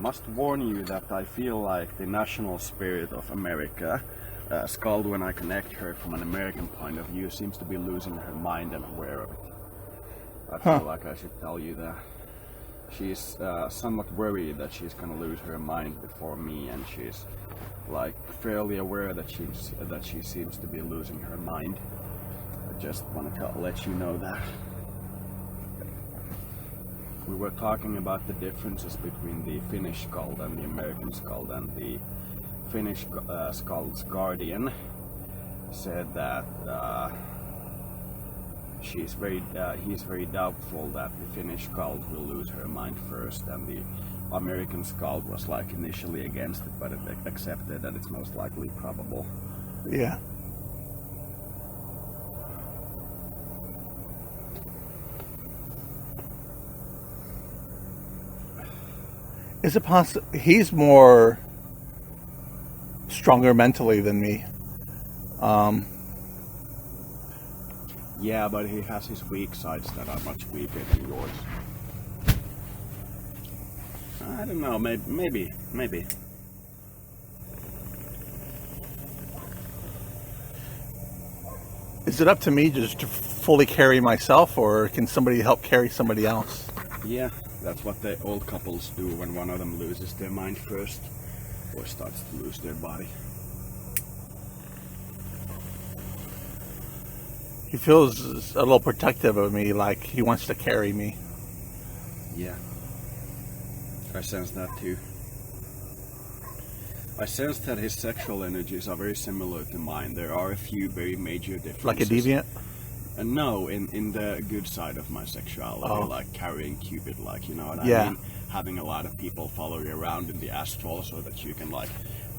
must warn you that I feel like the national spirit of America, Skald, when I connect her from an American point of view, seems to be losing her mind and aware of it. I feel like I should tell you that. She's somewhat worried that she's gonna lose her mind before me, and she's like fairly aware that she seems to be losing her mind. I just wanted to let you know that. We were talking about the differences between the Finnish Skald and the American Skald, and the Finnish Skald's guardian said that he's very doubtful that the Finnish Skald will lose her mind first, and the American Skald was like initially against it, but it accepted that it's most likely probable. Yeah. Is it possible he's more stronger mentally than me? Yeah, but he has his weak sides that are much weaker than yours. I don't know, maybe. Is it up to me just to fully carry myself, or can somebody help carry somebody else? Yeah, that's what the old couples do when one of them loses their mind first, or starts to lose their body. He feels a little protective of me, like he wants to carry me. Yeah, I sense that too. I sense that his sexual energies are very similar to mine. There are a few very major differences. Like a deviant? No, in the good side of my sexuality, like carrying Cupid, like, you know what I mean? Having a lot of people follow you around in the astral so that you can like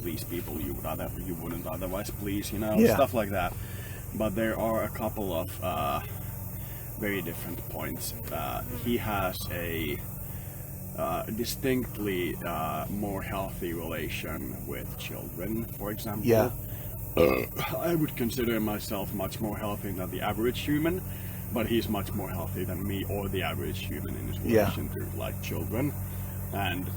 please people you wouldn't otherwise please, you know, stuff like that. But there are a couple of very different points. He has a distinctly more healthy relation with children, for example. Yeah. I would consider myself much more healthy than the average human, but he's much more healthy than me or the average human in his relation to like children. And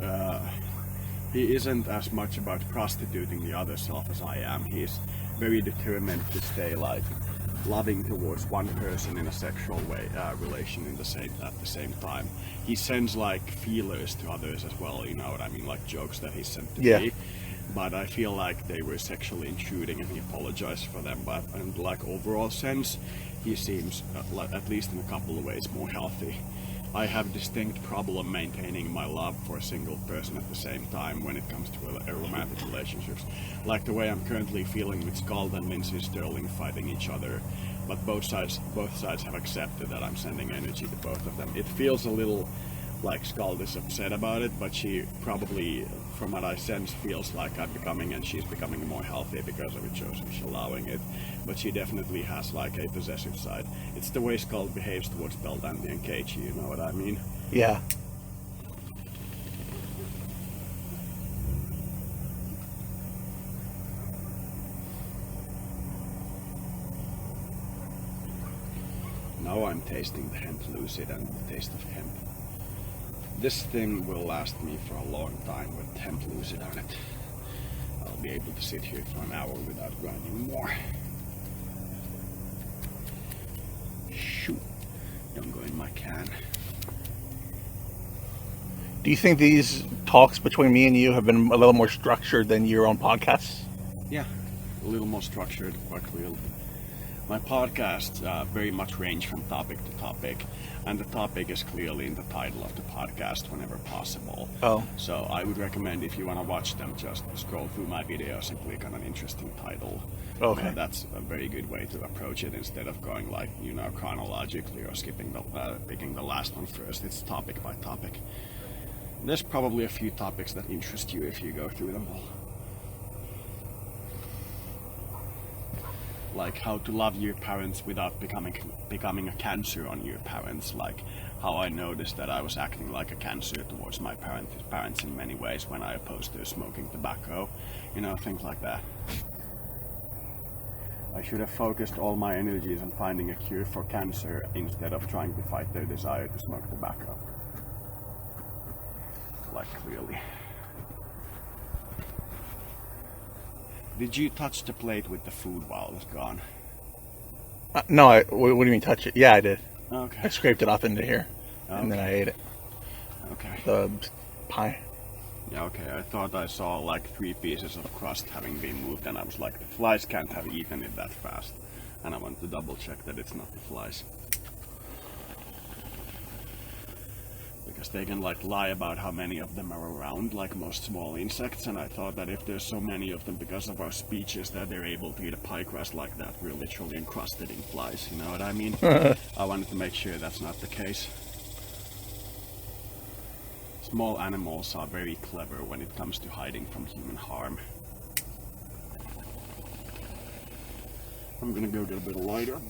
he isn't as much about prostituting the other self as I am. He's very determined to stay like loving towards one person in a sexual way, relation at the same time. He sends like feelers to others as well, you know what I mean, like jokes that he sent to me. But I feel like they were sexually intruding, and he apologized for them. But in like overall sense, he seems, at least in a couple of ways, more healthy. I have distinct problem maintaining my love for a single person at the same time when it comes to romantic relationships. Like the way I'm currently feeling with Skald and Lindsay Sterling fighting each other, but both sides have accepted that I'm sending energy to both of them. It feels a little like Skald is upset about it, but she probably, from what I sense, feels like she's becoming more healthy because of it, shows she's allowing it. But she definitely has like a possessive side. It's the way Skald behaves towards Beldandy and Keiichi, you know what I mean? Yeah. Now I'm tasting the hemp lucid and the taste of hemp. This thing will last me for a long time with hemp lucid on it. I'll be able to sit here for an hour without grinding more. Shoot, don't go in my can. Do you think these talks between me and you have been a little more structured than your own podcasts? Yeah, a little more structured, quite clearly. My podcasts very much range from topic to topic, and the topic is clearly in the title of the podcast whenever possible. So I would recommend, if you want to watch them, just scroll through my videos and click on an interesting title. Okay. That's a very good way to approach it, instead of going like, you know, chronologically or picking the last one first. It's topic by topic. There's probably a few topics that interest you if you go through them all. Like how to love your parents without becoming a cancer on your parents. Like how I noticed that I was acting like a cancer towards my parents in many ways when I opposed their smoking tobacco. You know, things like that. I should have focused all my energies on finding a cure for cancer instead of trying to fight their desire to smoke tobacco. Like clearly. Did you touch the plate with the food while it was gone? No, what do you mean touch it? Yeah, I did. Okay. I scraped it up into here, and then I ate it. Okay. The pie. Yeah, okay. I thought I saw like 3 pieces of crust having been moved, and I was like, the flies can't have eaten it that fast. And I want to double check that it's not the flies. Because they can like lie about how many of them are around, like most small insects, and I thought that if there's so many of them because of our species that they're able to eat a pie crust like that, we're literally encrusted in flies, you know what I mean? I wanted to make sure that's not the case. Small animals are very clever when it comes to hiding from human harm. I'm gonna go get a bit of lighter.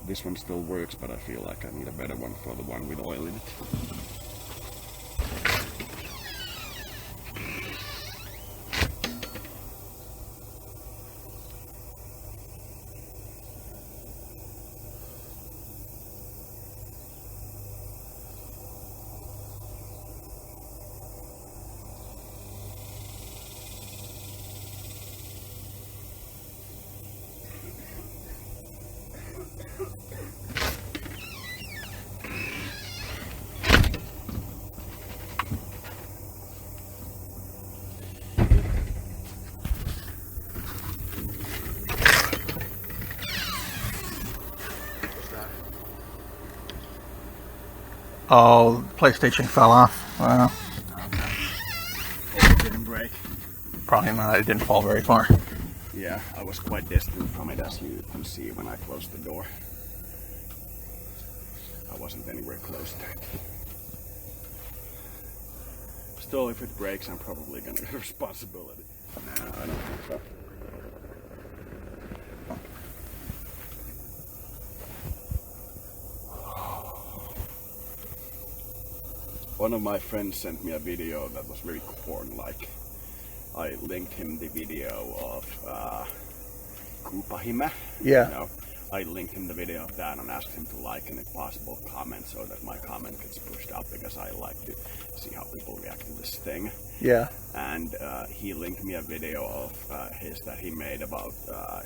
This one still works, but I feel like I need a better one for the one with oil in it. Oh, PlayStation fell off. Wow. It didn't break. Probably not. It didn't fall very far. Yeah, I was quite distant from it, as you can see when I closed the door. I wasn't anywhere close to it. Still, if it breaks, I'm probably gonna get responsibility. Nah, I don't think so. One of my friends sent me a video that was very corn-like. I linked him the video of Kupahime. Yeah. You know, I linked him the video of that and asked him to like and if possible comment so that my comment gets pushed up because I like to see how people react to this thing. Yeah. And he linked me a video of his that he made about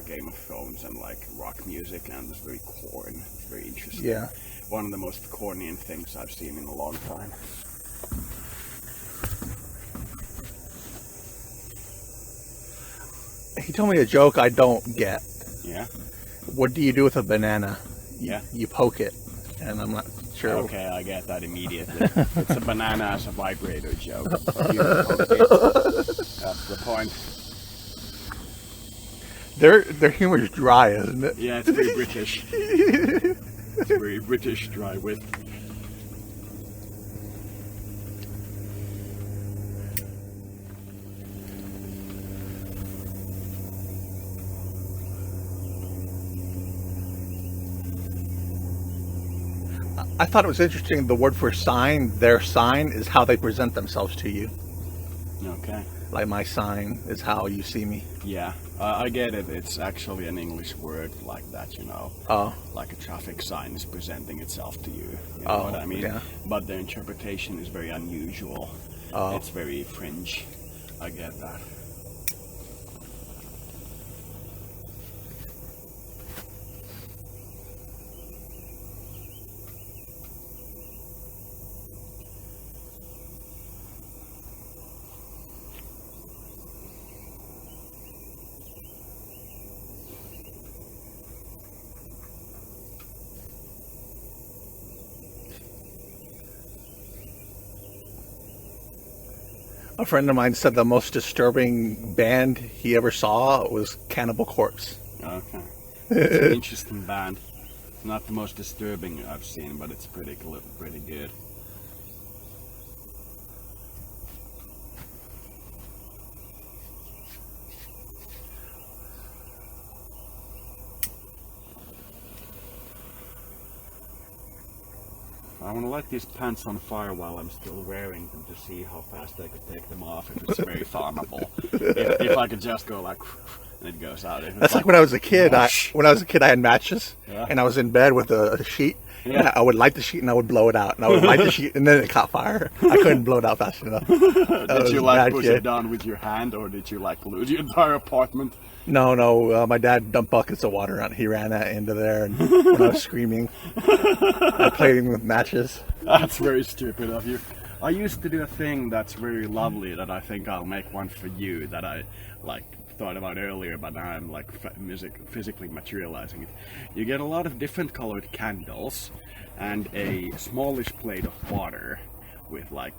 Game of Thrones and like rock music, and it was very corn. It was very interesting. Yeah. One of the most corny things I've seen in a long time. He told me a joke I don't get. Yeah? What do you do with a banana? Yeah? You poke it, and I'm not sure. Okay, I get that immediately. It's a banana as a vibrator joke. You poke it. That's the point. Their humor is dry, isn't it? Yeah, it's very British. It's very British dry wit. I thought it was interesting. The word for sign, their sign, is how they present themselves to you. Okay. Like my sign is how you see me. Yeah, I get it. It's actually an English word like that, you know. Oh. Like a traffic sign is presenting itself to you. You know what I mean? Yeah. But the interpretation is very unusual. Oh. It's very fringe. I get that. A friend of mine said the most disturbing band he ever saw was Cannibal Corpse. Okay. It's an interesting band. Not the most disturbing I've seen, but it's pretty good. I want to light these pants on fire while I'm still wearing them to see how fast I could take them off if it's very flammable. If I could just go like and it goes out. That's like when I was a kid. When I was a kid, I had matches, Yeah. and I was in bed with a sheet. Yeah. And I would light the sheet and I would blow it out, and I would light the sheet and then it caught fire. I couldn't blow it out fast enough. Did you like push it down with your hand, or did you like lose your entire apartment? No. My dad dumped buckets of water on. He ran that into there, and when I was screaming, I played with matches. That's very stupid of you. I used to do a thing that's very lovely that I think I'll make one for you that I like thought about earlier, but now I'm like physically materializing it. You get a lot of different colored candles and a smallish plate of water with like,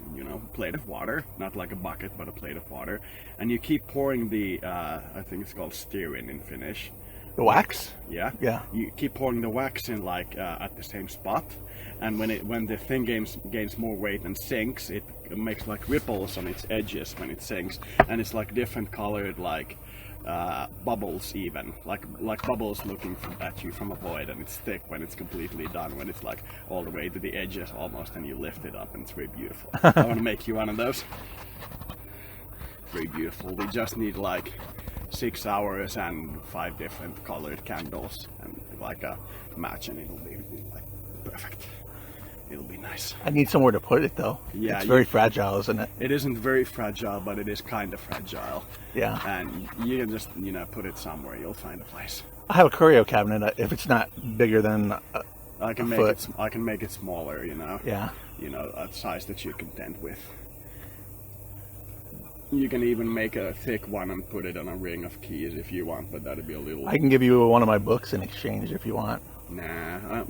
plate of water, not like a bucket, but a plate of water, and you keep pouring the I think it's called stearin in Finnish. The wax? Yeah. You keep pouring the wax in like at the same spot, and when the thing gains more weight and sinks, it makes like ripples on its edges when it sinks, and it's like different colored like bubbles, even like bubbles looking at you from a void, and it's thick when it's completely done, when it's like all the way to the edges almost, and you lift it up, and it's very beautiful. I want to make you one of those. Very beautiful. We just need like 6 hours and 5 different colored candles and like a match, and it'll be like perfect. It'll be nice. I need somewhere to put it though. Yeah, it's very fragile, isn't it? It isn't very fragile, but it is kind of fragile. Yeah. And you can just, put it somewhere. You'll find a place. I have a curio cabinet. If it's not bigger than I can make foot. I can make it smaller. Yeah. A size that you're content with. You can even make a thick one and put it on a ring of keys if you want, but that'd be a little. I can give you one of my books in exchange if you want. Nah,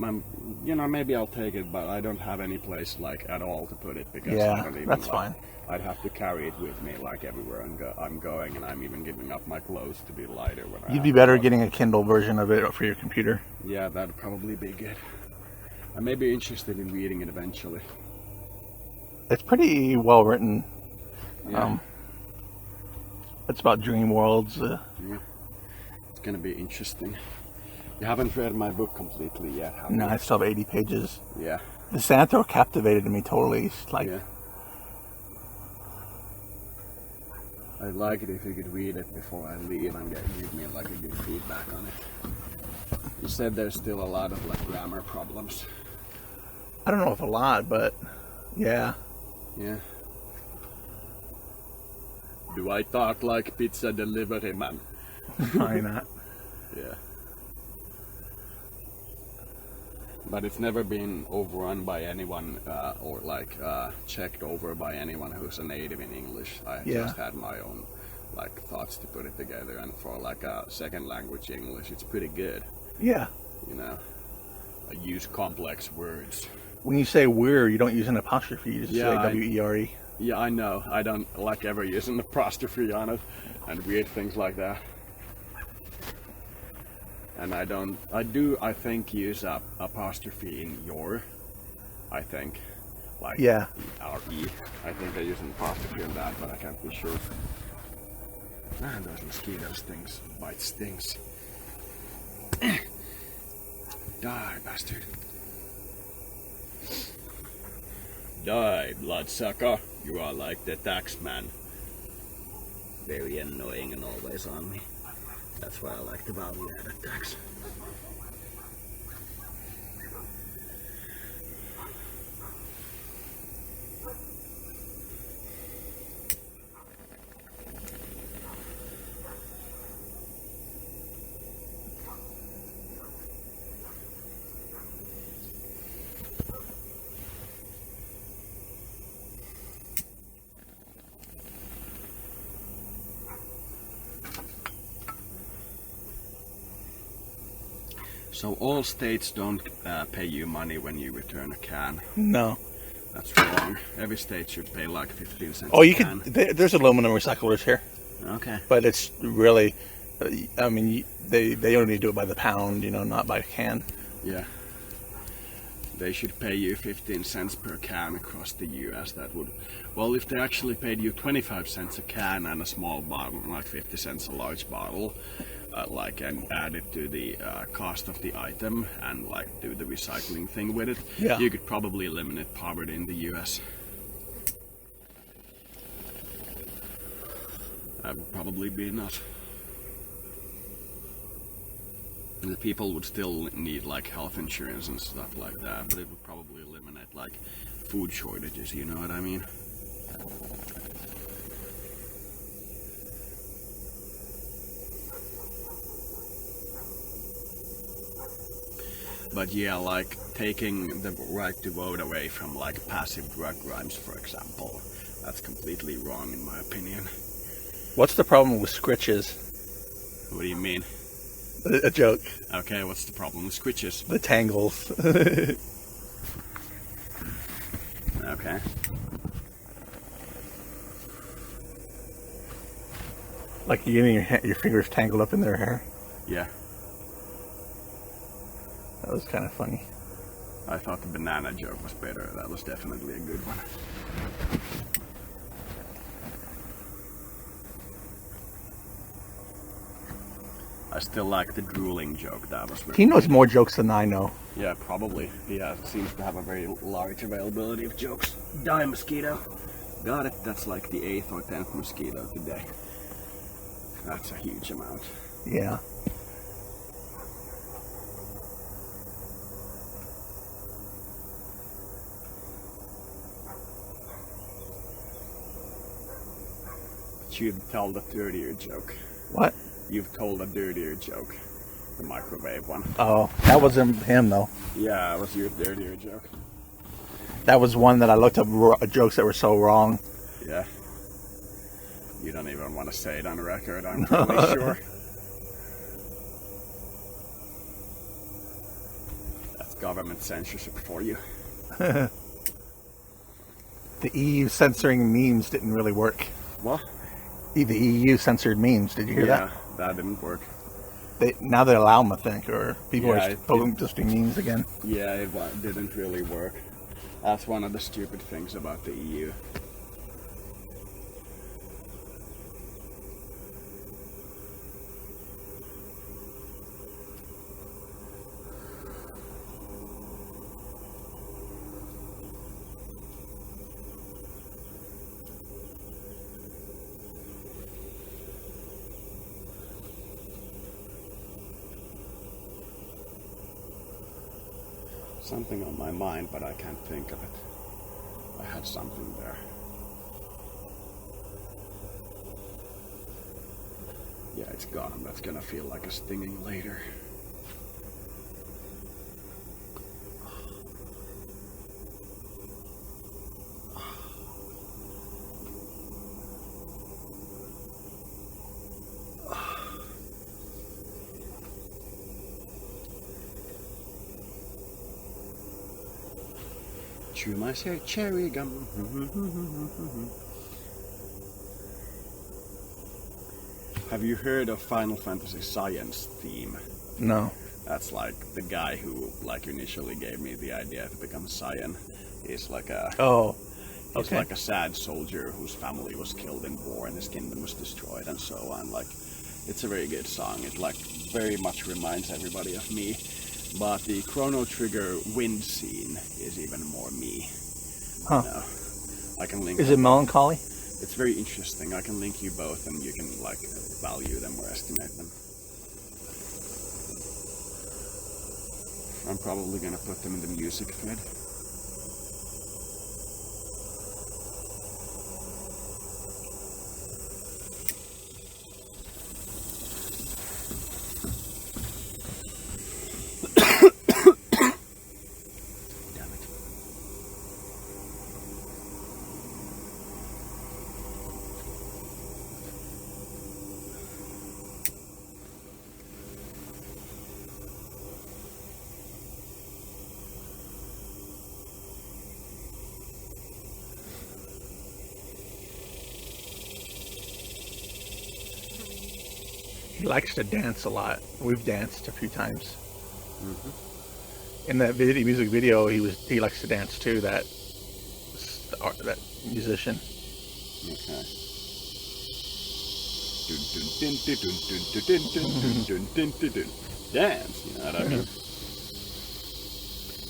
maybe I'll take it, but I don't have any place like at all to put it because I don't even, that's fine. I'd have to carry it with me like everywhere I'm going, and I'm even giving up my clothes to be lighter when You'd be better getting a Kindle version of it for your computer. Yeah, that'd probably be good. I may be interested in reading it eventually. It's pretty well written. Yeah. It's about dream worlds. Yeah. It's gonna be interesting. You haven't read my book completely yet, have you? No, I still have 80 pages. Yeah. The Xanthor captivated me totally. It's like, yeah. I'd like it if you could read it before I leave and give me like a good feedback on it. You said there's still a lot of like grammar problems. I don't know if a lot, but yeah. Yeah. Do I talk like pizza delivery man? Probably not. Yeah. But it's never been overrun by anyone or like checked over by anyone who's a native in English. I just had my own like thoughts to put it together, and for like a second language English, it's pretty good. Yeah. I use complex words. When you say we're, you don't use an apostrophe, you just say Yeah, W-E-R-E. Yeah, I know. I don't like ever using apostrophe on it and weird things like that. And I think use apostrophe in your, I think. Like or E. I think I use an apostrophe on that, but I can't be sure. Man, those mosquitoes bite stings. Die, bastard. Die, bloodsucker. You are like the tax man. Very annoying and always on me. That's why I like the value-added tax. So all states don't pay you money when you return a can. No. That's wrong. Every state should pay like 15 cents Oh, a you can. could. There's aluminum recyclers here. Okay. But it's really, I mean, they only do it by the pound, not by can. Yeah. They should pay you 15 cents per can across the US. That would, well, if they actually paid you 25 cents a can and a small bottle, like 50 cents a large bottle, and add it to the cost of the item and like do the recycling thing with it, you could probably eliminate poverty in the US. That would probably be enough. the people would still need like health insurance and stuff like that, but it would probably eliminate like food shortages, you know what I mean? But yeah, like taking the right to vote away from like passive drug crimes, for example, that's completely wrong in my opinion. What's the problem with scritches? What do you mean? A joke. Okay, what's the problem with scritches? The tangles. Okay. Like you getting your fingers tangled up in their hair. Yeah. That was kind of funny. I thought the banana joke was better. That was definitely a good one. I still like the drooling joke. That was very He knows more jokes than I know. Yeah, probably. He seems to have a very large availability of jokes. Die, mosquito. Got it. That's like the 8th or 10th mosquito today. That's a huge amount. Yeah. But you've told a dirtier joke. What? You've told a dirtier joke. The microwave one. Oh, that wasn't him though. Yeah, it was your dirtier joke. That was one that I looked up jokes that were so wrong. Yeah. You don't even want to say it on record, I'm pretty sure. That's government censorship for you. The EU censoring memes didn't really work. What? The EU censored memes. Did you hear that? Yeah, that didn't work. Now they allow them, I think, or people Yeah, are posting memes again. Yeah, it didn't really work. That's one of the stupid things about the EU. Something on my mind, but I can't think of it. I had something there. Yeah, it's gone. That's gonna feel like a stinging later. Chew my cherry gum. Have you heard of Final Fantasy Cyan's theme? No. That's like the guy who like initially gave me the idea to become Cyan. He's like a he's like a sad soldier whose family was killed in war and his kingdom was destroyed and so on. Like, it's a very good song. It like very much reminds everybody of me. But the Chrono Trigger wind scene is even more me. Huh. You know, I can link. Is it melancholy? It's very interesting. I can link you both, and you can like value them or estimate them. I'm probably gonna put them in the music thread. He likes to dance a lot. We've danced a few times. Mm-hmm. In that music video, he likes to dance too. That musician. Okay. Dance, you know what I mean?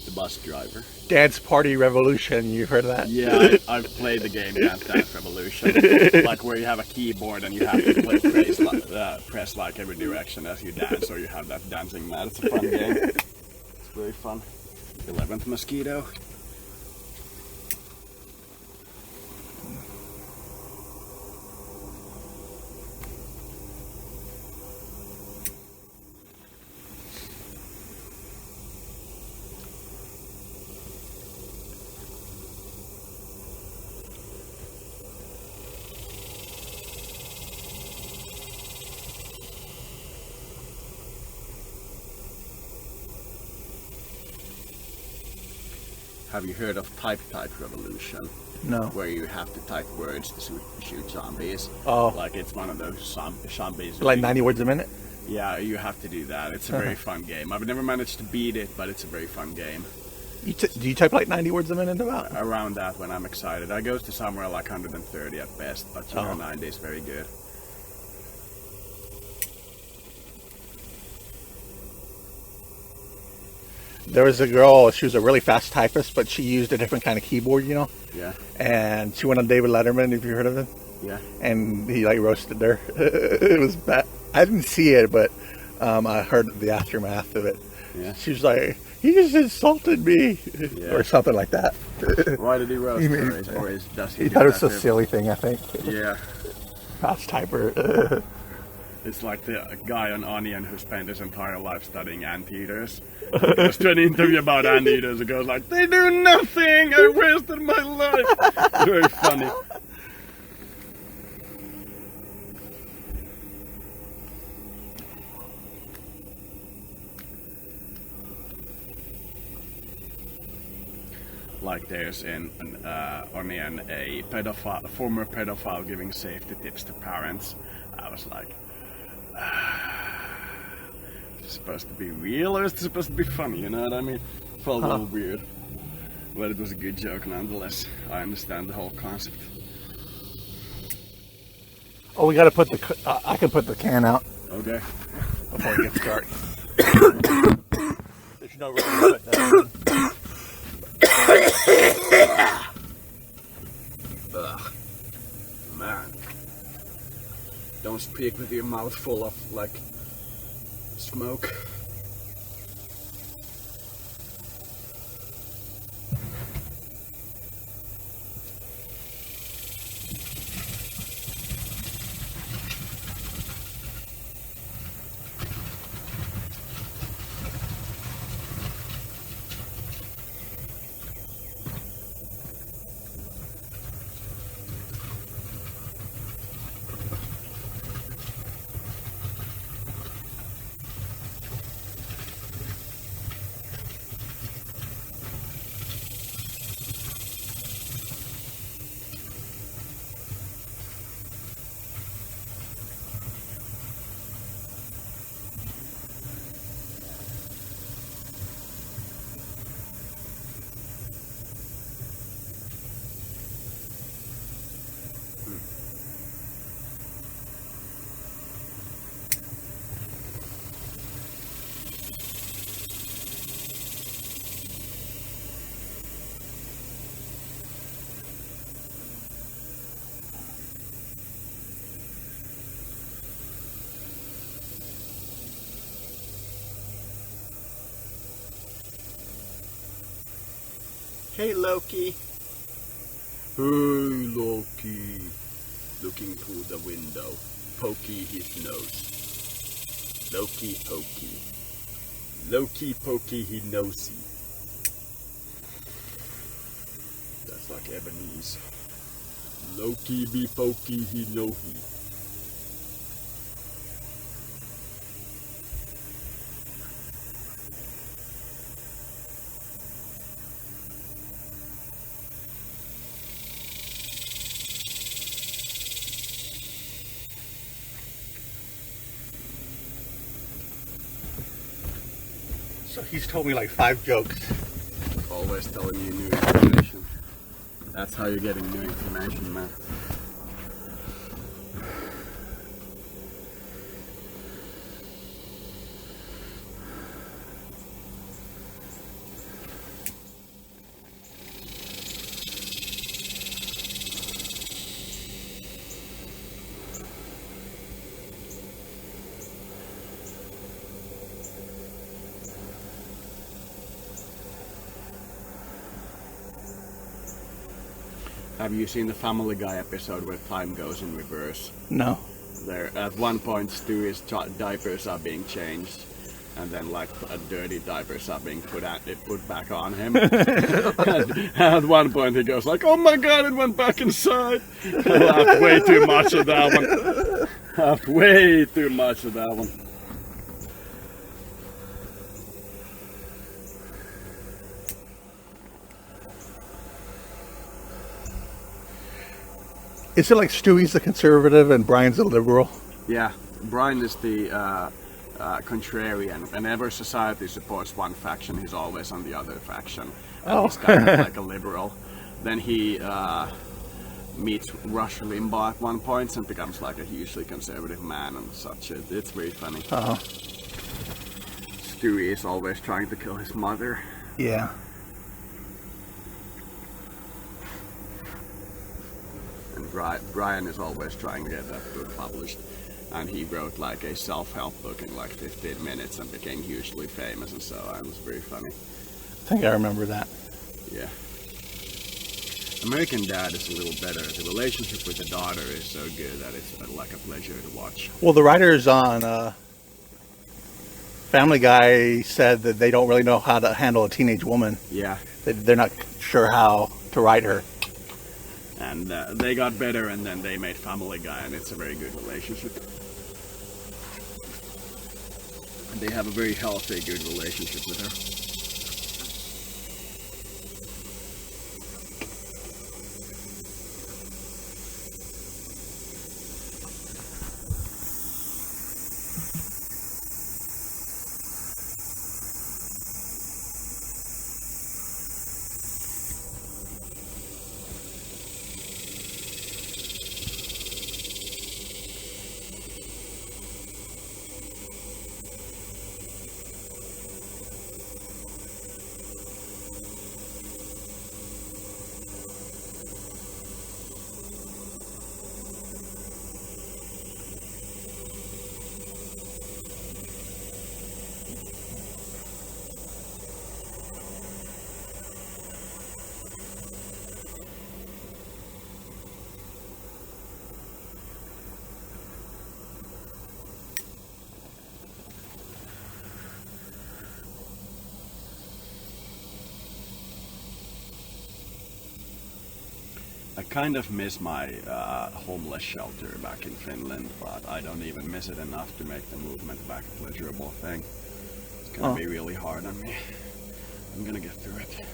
The bus driver. Dance Party Revolution, you've heard of that? Yeah, I've played the game Dance Revolution, like where you have a keyboard and you have to press like every direction as you dance, or you have that dancing mat. It's a fun game. It's very fun. 11th mosquito. Have you heard of type revolution? No. Where you have to type words to shoot zombies. Oh. Like it's one of those zombies. Like 90 words a minute? Yeah, you have to do that. It's a very fun game. I've never managed to beat it, but it's a very fun game. Do you type like 90 words a minute about? Around that when I'm excited. I go to somewhere like 130 at best, but 90 is very good. There was a girl, she was a really fast typist, but she used a different kind of keyboard, you know? Yeah. And she went on David Letterman, if you heard of him. Yeah. And he like roasted her. It was bad. I didn't see it, but I heard the aftermath of it. Yeah. She was like, he just insulted me, or something like that. Why did he roast her? Does he thought it was a silly thing, I think. Yeah. Fast typer. It's like the guy on Onion who spent his entire life studying anteaters. He goes to an interview about anteaters and goes like, they do nothing! I wasted my life! Very funny. Like there's in Onion a former pedophile giving safety tips to parents. I was like, is it supposed to be real or is it supposed to be funny? You know what I mean? Felt a little weird, but it was a good joke nonetheless. I understand the whole concept. Oh, we gotta put the. I can put the can out. Okay. Before it gets dark. There's no room to put that. Ugh. Man. Don't speak with your mouth full of, like, smoke. Hey Loki. Hey Loki. Looking through the window, pokey his nose. Loki pokey. Loki pokey he nosy. That's like Ebony's. Loki be pokey he know he. So he's told me like 5 jokes. Always telling you new information. That's how you're getting new information, man. Have you seen the Family Guy episode where time goes in reverse? No. There, at one point, Stewie's diapers are being changed, and then like dirty diapers are being put back on him. And at one point, he goes like, "Oh my God, it went back inside." I laughed way too much at that one. Laughed way too much at that one. Is it like Stewie's the conservative and Brian's the liberal? Yeah, Brian is the contrarian. Whenever society supports one faction, he's always on the other faction. And he's kind of like a liberal. Then he meets Rush Limbaugh at one point and becomes like a hugely conservative man and such. It's very funny. Stewie is always trying to kill his mother. Yeah. And Brian is always trying to get that book published. And he wrote like a self-help book in like 15 minutes and became hugely famous and so on. It was very funny. I think I remember that. Yeah. American Dad is a little better. The relationship with the daughter is so good that it's like a pleasure to watch. Well, the writers on Family Guy said that they don't really know how to handle a teenage woman. Yeah. They're not sure how to write her. And they got better, and then they made Family Guy, and it's a very good relationship. And they have a very healthy, good relationship with her. I kind of miss my homeless shelter back in Finland, but I don't even miss it enough to make the movement back a pleasurable thing. It's gonna be really hard on me. I'm gonna get through it.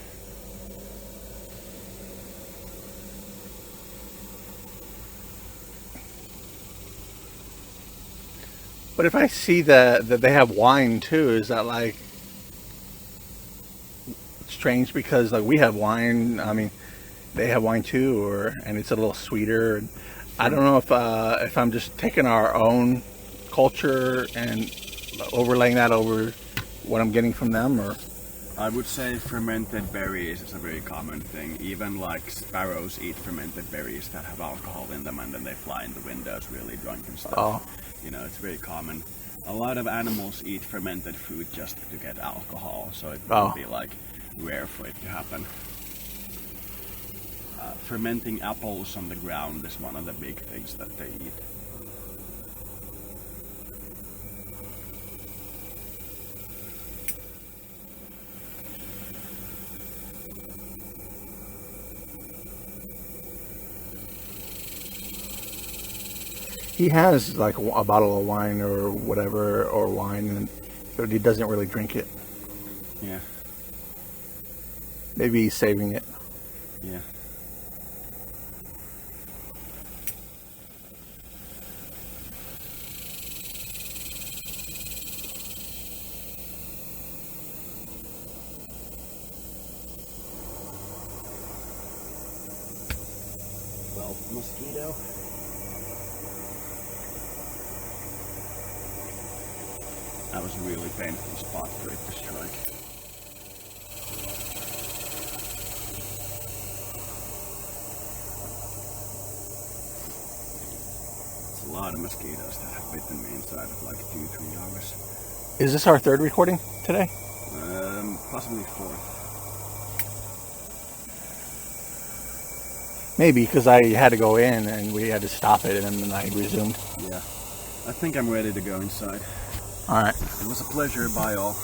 But if I see that they have wine too, is that like strange? Because like we have wine, I mean, they have wine too, and it's a little sweeter. And I don't know if I'm just taking our own culture and overlaying that over what I'm getting from them, or. I would say fermented berries is a very common thing. Even like sparrows eat fermented berries that have alcohol in them, and then they fly in the windows really drunk and stuff. Oh. You know, it's very common. A lot of animals eat fermented food just to get alcohol, so it would be like rare for it to happen. Fermenting apples on the ground is one of the big things that they eat. He has like a bottle of wine or whatever, or wine, but he doesn't really drink it. Yeah. Maybe he's saving it. Yeah. Well, mosquito. That was a really painful spot for it to strike. It's a lot of mosquitoes that have bitten me inside of like 2-3 hours. Is this our third recording today? Possibly fourth. Maybe because I had to go in and we had to stop it, and then I resumed. Yeah. I think I'm ready to go inside. All right. It was a pleasure. Bye all.